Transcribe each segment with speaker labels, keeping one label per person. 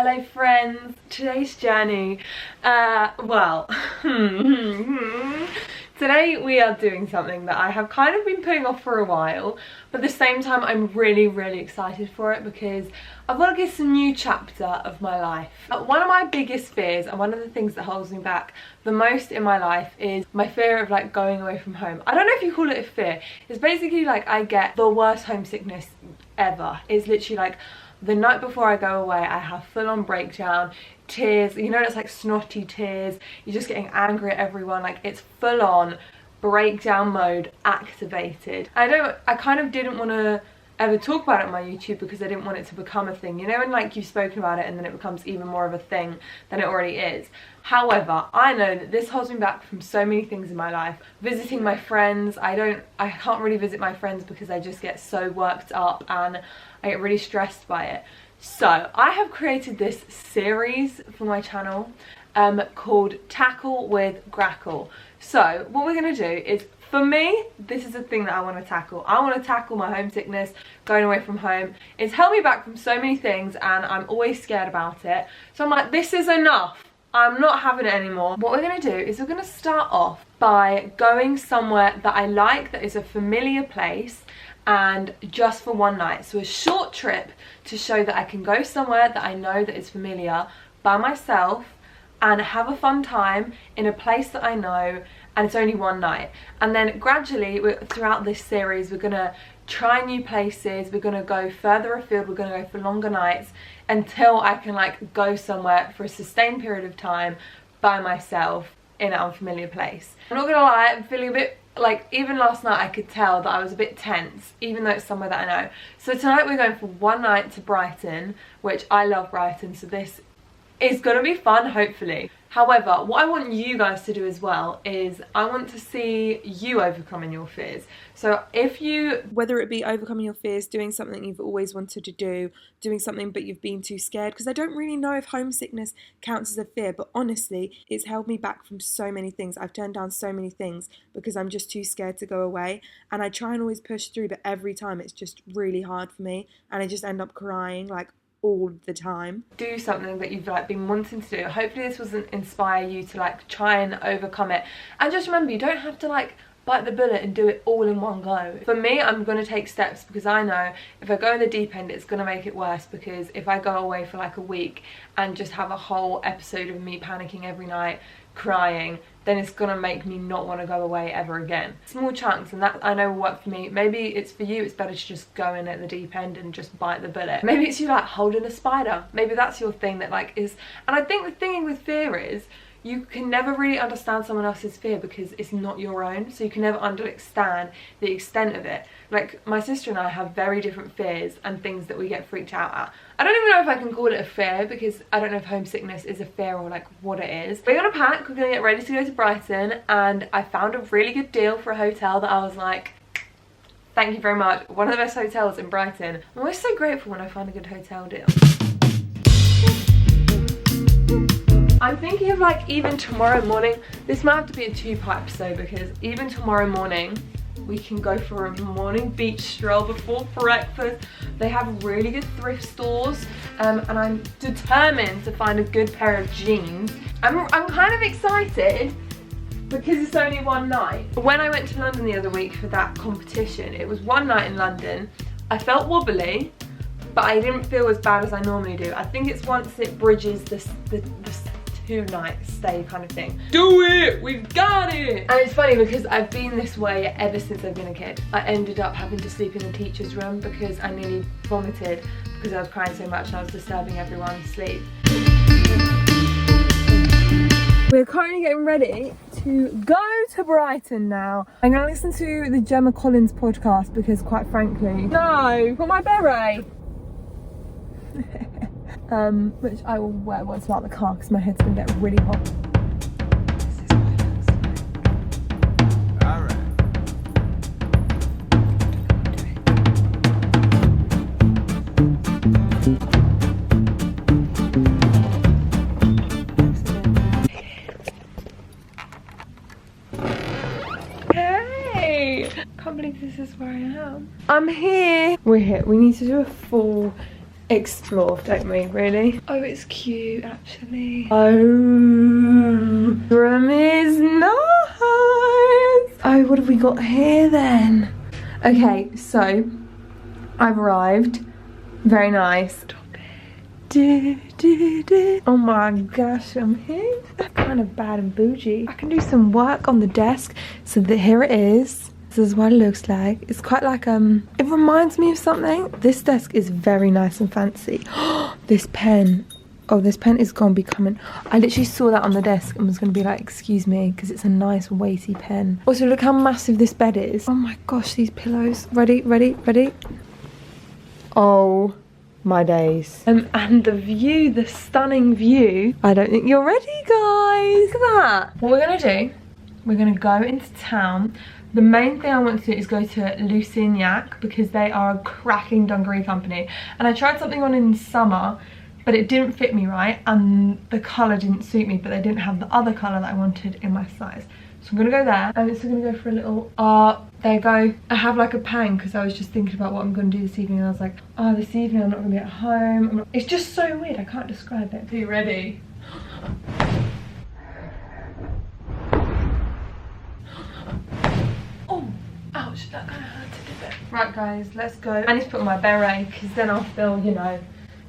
Speaker 1: Hello friends, today's journey, today we are doing something that I have kind of been putting off for a while, but at the same time I'm really excited for it because I've got to get some new chapter of my life. One of my biggest fears and one of the things that holds me back the most in my life is my fear of like going away from home. I don't know if you call it a fear, it's basically like I get the worst homesickness ever. It's literally like the night before I go away I have full-on breakdown, tears, you know, it's like snotty tears, you're just getting angry at everyone, like it's full-on breakdown mode activated. I kind of didn't want to ever talk about it on my YouTube because I didn't want it to become a thing, you know, and like you've spoken about it and then it becomes even more of a thing than it already is. However, I know that this holds me back from so many things in my life. Visiting my friends, I can't really visit my friends because I just get so worked up and I get really stressed by it. So I have created this series for my channel called Tackle with Grackle. So what we're going to do is, for me, this is a thing that I want to tackle. I want to tackle my homesickness, going away from home. It's held me back from so many things and I'm always scared about it. So I'm like, this is enough. I'm not having it anymore. What we're going to do is we're going to start off by going somewhere that I like, that is a familiar place, and just for one night. So a short trip to show that I can go somewhere that I know that is familiar by myself and have a fun time in a place that I know, and it's only one night. And then gradually throughout this series we're gonna try new places, we're gonna go further afield, we're gonna go for longer nights until I can like go somewhere for a sustained period of time by myself in an unfamiliar place. I'm not gonna lie, I'm feeling a bit like, even last night I could tell that I was a bit tense, even though it's somewhere that I know. So tonight we're going for one night to Brighton, which I love Brighton, so this is gonna be fun, hopefully. However, what I want you guys to do as well is I want to see you overcoming your fears. So if you,
Speaker 2: whether it be overcoming your fears, doing something you've always wanted to do, doing something but you've been too scared, because I don't really know if homesickness counts as a fear, but honestly, it's held me back from so many things. I've turned down so many things because I'm just too scared to go away, and I try and always push through, but every time it's just really hard for me, and I just end up crying like all the time.
Speaker 1: Do something that you've like been wanting to do. Hopefully this will inspire you to like try and overcome it. And just remember, you don't have to like bite the bullet and do it all in one go. For me, I'm going to take steps because I know if I go in the deep end it's going to make it worse, because if I go away for like a week and just have a whole episode of me panicking every night, crying, then it's gonna make me not want to go away ever again. Small chunks, and that I know will work for me. Maybe it's for you, it's better to just go in at the deep end and just bite the bullet. Maybe it's you like holding a spider. Maybe that's your thing that like is, and I think the thing with fear is you can never really understand someone else's fear because it's not your own, so you can never understand the extent of it. Like my sister and I have very different fears and things that we get freaked out at. I don't even know if I can call it a fear because I don't know if homesickness is a fear or like what it is. We're gonna pack, we're gonna get ready to go to Brighton, and I found a really good deal for a hotel that I was like, thank you very much. One of the best hotels in Brighton. I'm always so grateful when I find a good hotel deal. I'm thinking of like even tomorrow morning, this might have to be a two-part episode, because even tomorrow morning we can go for a morning beach stroll before breakfast. They have really good thrift stores, and I'm determined to find a good pair of jeans. I'm kind of excited because it's only one night. When I went to London the other week for that competition, it was one night in London. I felt wobbly, but I didn't feel as bad as I normally do. I think it's once it bridges the 2-night stay kind of thing. Do it! We've got it! And it's funny because I've been this way ever since I've been a kid. I ended up having to sleep in the teacher's room because I nearly vomited because I was crying so much and I was disturbing everyone's sleep. We're currently getting ready to go to Brighton now. I'm going to listen to the Gemma Collins podcast because quite frankly, no, got my beret. Which I will wear once I'm out of the car because my head's gonna get really hot. This is what it looks like. Alright. Hey! Can't believe this is where I am. I'm here. We're here. We need to do a full explore, don't we, really? Oh, it's cute, actually. Oh, room is nice. Oh, what have we got here then? Okay, so I've arrived. Very nice. Oh my gosh, I'm here. Kind of bad and bougie. I can do some work on the desk. So that here it is. This is what it looks like. It's quite like it reminds me of something. This desk is very nice and fancy. This pen. Oh, this pen is gonna be coming. I literally saw that on the desk and was gonna be like, excuse me, because it's a nice weighty pen. Also, look how massive this bed is. Oh my gosh, these pillows. Ready, ready, ready. Oh my days. And the view, the stunning view. I don't think you're ready, guys. Look at that. What we're gonna do, we're gonna go into town. The main thing I want to do is go to Lucy & Yak because they are a cracking dungaree company. And I tried something on in summer, but it didn't fit me right and the colour didn't suit me, but they didn't have the other colour that I wanted in my size. So I'm gonna go there and it's gonna go for a little, there you go. I have like a pang because I was just thinking about what I'm gonna do this evening and I was like, oh, this evening I'm not gonna be at home. It's just so weird, I can't describe it. Are you ready? Oh, ouch, that kind of hurt a bit. Right guys, let's go. I need to put on my beret because then I'll feel, you know,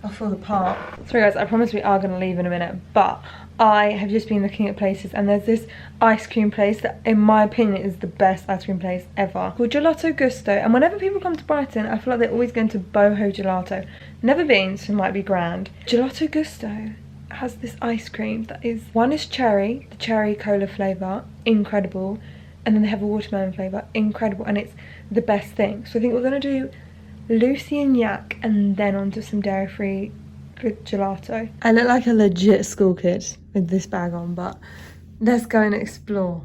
Speaker 1: I'll feel the part. Sorry guys, I promise we are gonna leave in a minute, but I have just been looking at places and there's this ice cream place that in my opinion is the best ice cream place ever called Gelato Gusto, and whenever people come to Brighton I feel like they're always going to Boho Gelato. Never been, so it might be grand. Gelato Gusto has this ice cream that is, one is cherry, the cherry cola flavour, incredible, and then they have a watermelon flavour, incredible, and it's the best thing. So I think we're going to do Lucy & Yak and then onto some dairy-free gelato. I look like a legit school kid with this bag on, but let's go and explore.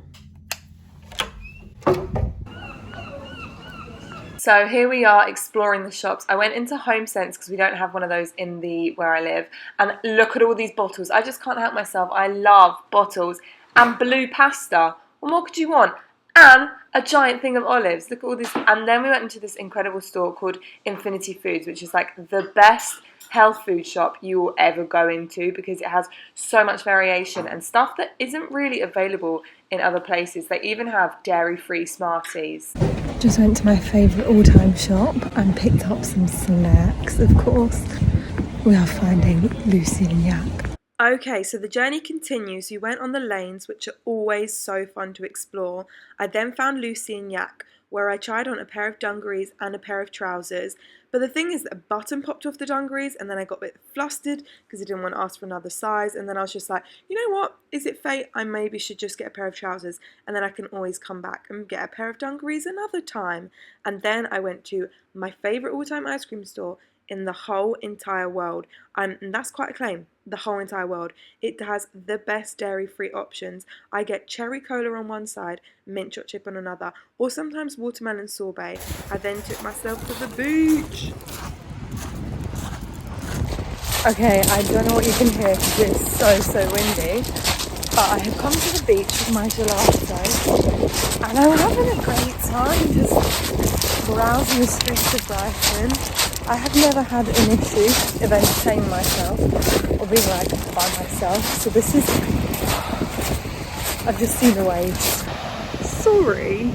Speaker 1: So here we are exploring the shops. I went into Home Sense because we don't have one of those in where I live, and look at all these bottles. I just can't help myself. I love bottles and blue pasta. What more could you want? And a giant thing of olives. Look at all this. And then we went into this incredible store called Infinity Foods, which is like the best health food shop you will ever go into because it has so much variation and stuff that isn't really available in other places. They even have dairy-free Smarties. Just went to my favourite all-time shop and picked up some snacks, of course. We are finding Lucy & Yak.
Speaker 2: Okay, so the journey continues. We went on the lanes, which are always so fun to explore. I then found Lucy & Yak, where I tried on a pair of dungarees and a pair of trousers. But the thing is that a button popped off the dungarees and then I got a bit flustered because I didn't want to ask for another size. And then I was just like, you know what? Is it fate? I maybe should just get a pair of trousers and then I can always come back and get a pair of dungarees another time. And then I went to my favourite all-time ice cream store in the whole entire world. And that's quite a claim. The whole entire world. It has the best dairy-free options. I get cherry cola on one side, mint chocolate chip on another, or sometimes watermelon sorbet. I then took myself to the beach.
Speaker 1: Okay, I don't know what you can hear because it's so windy, but I have come to the beach with my gelato and I'm having a great time just browsing the streets of Brighton. I have never had an issue of entertaining myself or being like by myself, so this is, I've just seen the waves. Sorry.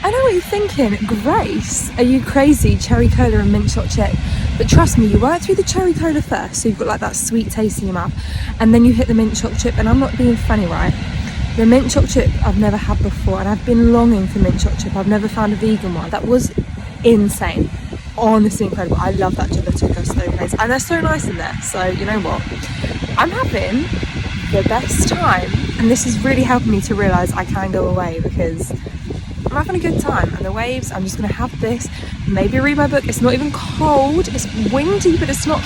Speaker 1: I know what you're thinking, Grace, are you crazy? Cherry cola and mint chocolate chip. But trust me, you work through the cherry cola first, so you've got like that sweet taste in your mouth, and then you hit the mint chocolate chip, and I'm not being funny, right? The mint chocolate chip I've never had before, and I've been longing for mint chocolate chip. I've never found a vegan one. That was insane. Honestly incredible. I love that Gelato Gusto place, and they're so nice in there, so you know what? I'm having the best time, and this is really helping me to realise I can go away because I'm having a good time, and the waves, I'm just going to have this, maybe read my book. It's not even cold, it's windy, but it's not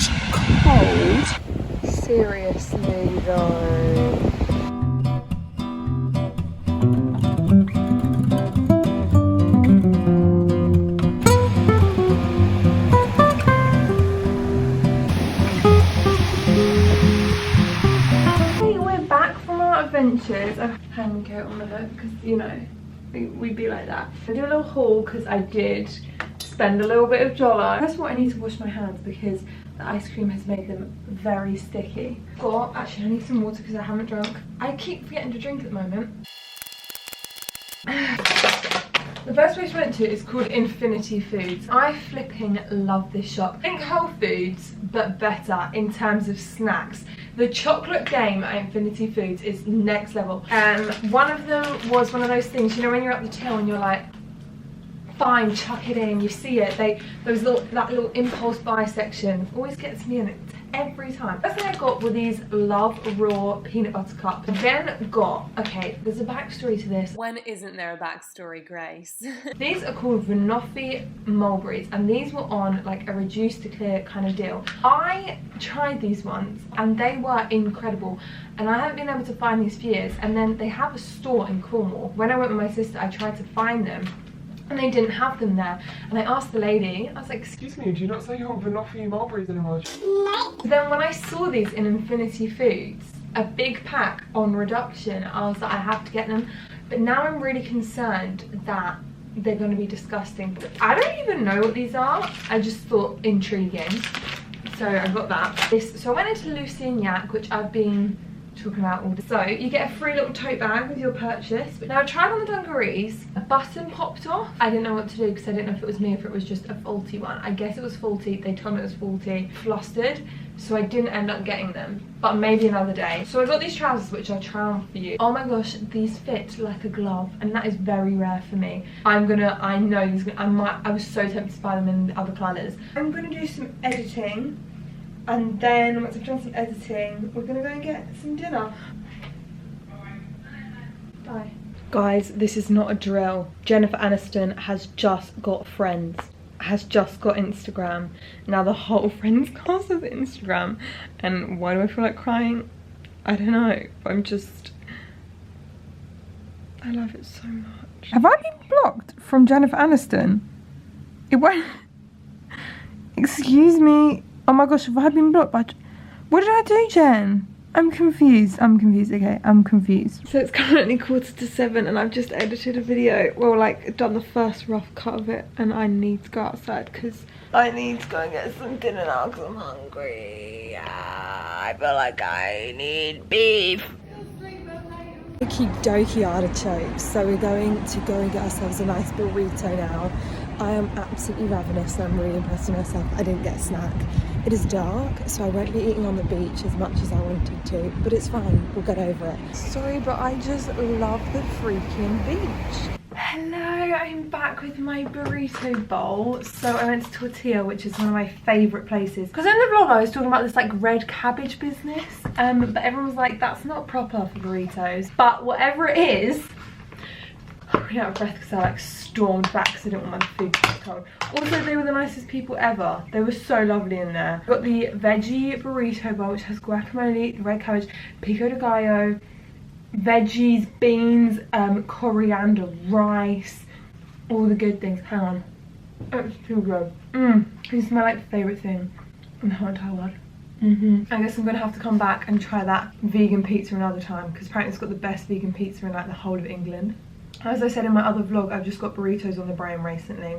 Speaker 1: cold. Seriously though. Hey, we're back from our adventures. I have a hand coat on my book because, you know, we'd be like that. I do a little haul because I did spend a little bit of dollar. First of all, I need to wash my hands because The ice cream has made them very sticky. Actually I need some water because I haven't drunk. I keep forgetting to drink at the moment. The first place we went to is called Infinity Foods. I flipping love this shop. Think Whole Foods, but better in terms of snacks. The chocolate game at Infinity Foods is next level. One of them was one of those things, you know, when you're up the till and you're like, fine, chuck it in, you see it. That little impulse buy section always gets me in it every time. First thing I got were these Love Raw peanut butter cups. Then got, okay, there's a backstory to this.
Speaker 2: When isn't there a backstory, Grace?
Speaker 1: These are called Banoffee mulberries, and these were on like a reduced to clear kind of deal. I tried these ones and they were incredible, and I haven't been able to find these for years. And then they have a store in Cornwall. When I went with my sister, I tried to find them and they didn't have them there. And I asked the lady, I was like, excuse me, do you not say you want Banoffee mulberries anymore? Then when I saw these in Infinity Foods, a big pack on reduction, I was like, I have to get them. But now I'm really concerned that they're going to be disgusting. I don't even know what these are. I just thought intriguing. So I got that. So I went into Lucy and Yak, which I've been talking about all day. So you get a free little tote bag with your purchase. But now I tried on the dungarees, a button popped off. I didn't know what to do because I didn't know if it was me or if it was just a faulty one. I guess it was faulty. They told me it was faulty. Flustered. So I didn't end up getting them, but maybe another day. So I got these trousers, which I'll try on for you. Oh my gosh, these fit like a glove, and that is very rare for me. I know these, I was so tempted to buy them in the other colours. I'm gonna do some editing, and then once I've done some editing, we're gonna go and get some dinner. Bye. Guys, this is not a drill. Jennifer Aniston has just got Friends. Has just got Instagram. Now the whole Friends cast has Instagram. And why do I feel like crying? I don't know. I love it so much. Have I been blocked from Jennifer Aniston? It won't. Excuse me. Oh my gosh, have I been blocked by... What did I do, Jen? I'm confused, okay, I'm confused. So it's currently 7:15 and I've just edited a video, well, like, done the first rough cut of it, and I need to go outside because I need to go and get some dinner now because I'm hungry. I feel like I need beef. Okie dokie artichokes, so we're going to go and get ourselves a nice burrito now. I am absolutely ravenous and I'm really impressed with myself. I didn't get a snack. It is dark, so I won't be eating on the beach as much as I wanted to, but it's fine, we'll get over it. Sorry, but I just love the freaking beach. Hello, I'm back with my burrito bowl. So I went to Tortilla, which is one of my favourite places. Because in the vlog I was talking about this like red cabbage business, but everyone was like, that's not proper for burritos. But whatever it is, I'm really out of breath because I like stormed back because I didn't want my food to get cold. Also, they were the nicest people ever. They were so lovely in there. Got the veggie burrito bowl, which has guacamole, red cabbage, pico de gallo, veggies, beans, coriander, rice, all the good things. Hang on. It's too good. This is my like favourite thing in the whole entire world. I guess I'm gonna have to come back and try that vegan pizza another time because apparently it's got the best vegan pizza in like the whole of England. As I said in my other vlog, I've just got burritos on the brain recently.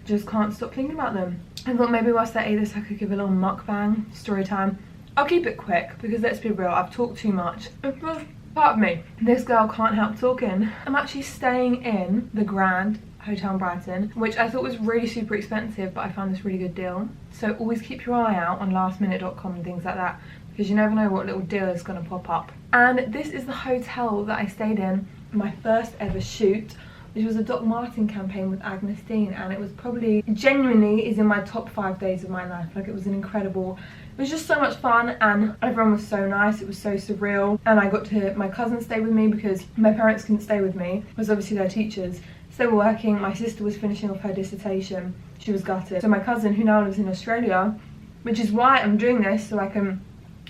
Speaker 1: Just can't stop thinking about them. I thought maybe whilst I ate this I could give a little mukbang story time. I'll keep it quick because let's be real, I've talked too much. It's just part of me. This girl can't help talking. I'm actually staying in the Grand Hotel in Brighton, which I thought was really super expensive, but I found this really good deal. So always keep your eye out on lastminute.com and things like that because you never know what little deal is going to pop up. And this is the hotel that I stayed in my first ever shoot, which was a Doc Martin campaign with Agnes Dean, and it was probably, genuinely, is in my top 5 days of my life. Like, it was an incredible, it was just so much fun, and everyone was so nice. It was so surreal, and I got to, my cousin stayed with me because my parents couldn't stay with me because obviously they're teachers, so they were working. My sister was finishing off her dissertation. She was gutted. So my cousin, who now lives in Australia, which is why I'm doing this, so I can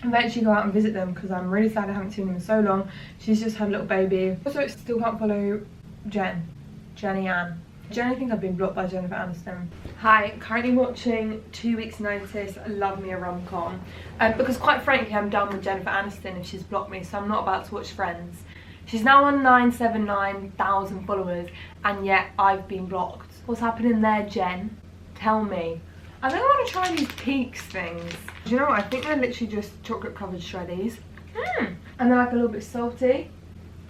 Speaker 1: eventually go out and visit them because I'm really sad I haven't seen them in so long. She's just had a little baby. Also, still can't follow Jenny Ann. Jen, I think I've been blocked by Jennifer Aniston. Hi, currently watching 2 Weeks Notice. Love me a rom-com. Because quite frankly, I'm done with Jennifer Aniston if she's blocked me, so I'm not about to watch Friends. She's now on 979,000 followers, and yet I've been blocked. What's happening there, Jen? Tell me. I think I want to try these Peaks things. Do you know what? I think they're literally just chocolate covered shreddies. And they're like a little bit salty.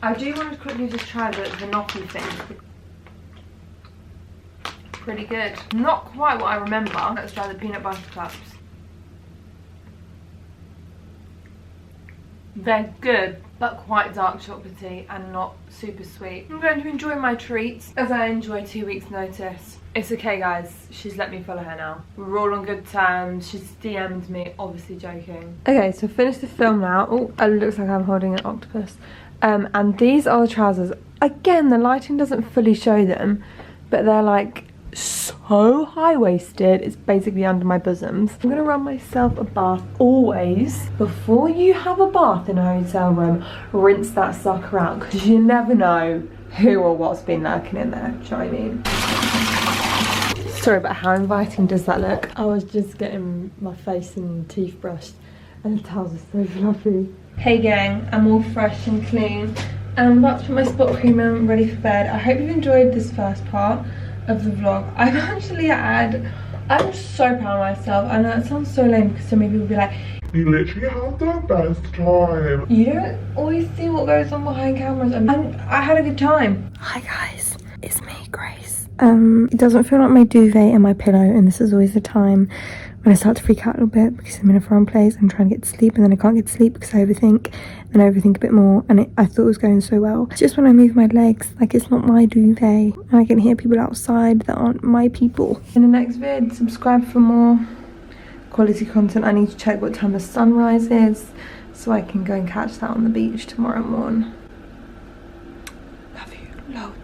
Speaker 1: I do want to quickly just try the gnocchi thing. Pretty good. Not quite what I remember. Let's try the peanut butter cups. They're good, but quite dark chocolatey and not super sweet. I'm going to enjoy my treats as I enjoy 2 weeks' notice. It's okay, guys. She's let me follow her now. We're all on good terms. She's DM'd me, obviously joking. Okay, so finished the film now. Oh, it looks like I'm holding an octopus. And these are the trousers. Again, the lighting doesn't fully show them, but they're like so high-waisted. It's basically under my bosoms. I'm gonna run myself a bath. Always, before you have a bath in a hotel room, rinse that sucker out, because you never know who or what's been lurking in there. Do you know what I mean? Sorry, but how inviting does that look? I was just getting my face and teeth brushed, and the towels are so fluffy. Hey gang, I'm all fresh and clean. I'm about to put my spot cream on, I'm ready for bed. I hope you've enjoyed this first part of the vlog. I'm so proud of myself. I know it sounds so lame because so many people will be like,
Speaker 3: you literally have the best time.
Speaker 1: you don't always see what goes on behind cameras, and I had a good time.
Speaker 2: Hi guys, it's me, Grace. It doesn't feel like my duvet and my pillow, and this is always the time when I start to freak out a little bit because I'm in a foreign place. I'm trying to get to sleep and then I can't get to sleep because I overthink and I overthink a bit more, and I thought it was going so well. It's just when I move my legs, like it's not my duvet, and I can hear people outside that aren't my people.
Speaker 1: In the next vid, subscribe for more quality content. I need to check what time the sunrise is so I can go and catch that on the beach tomorrow morning. Love you. Love.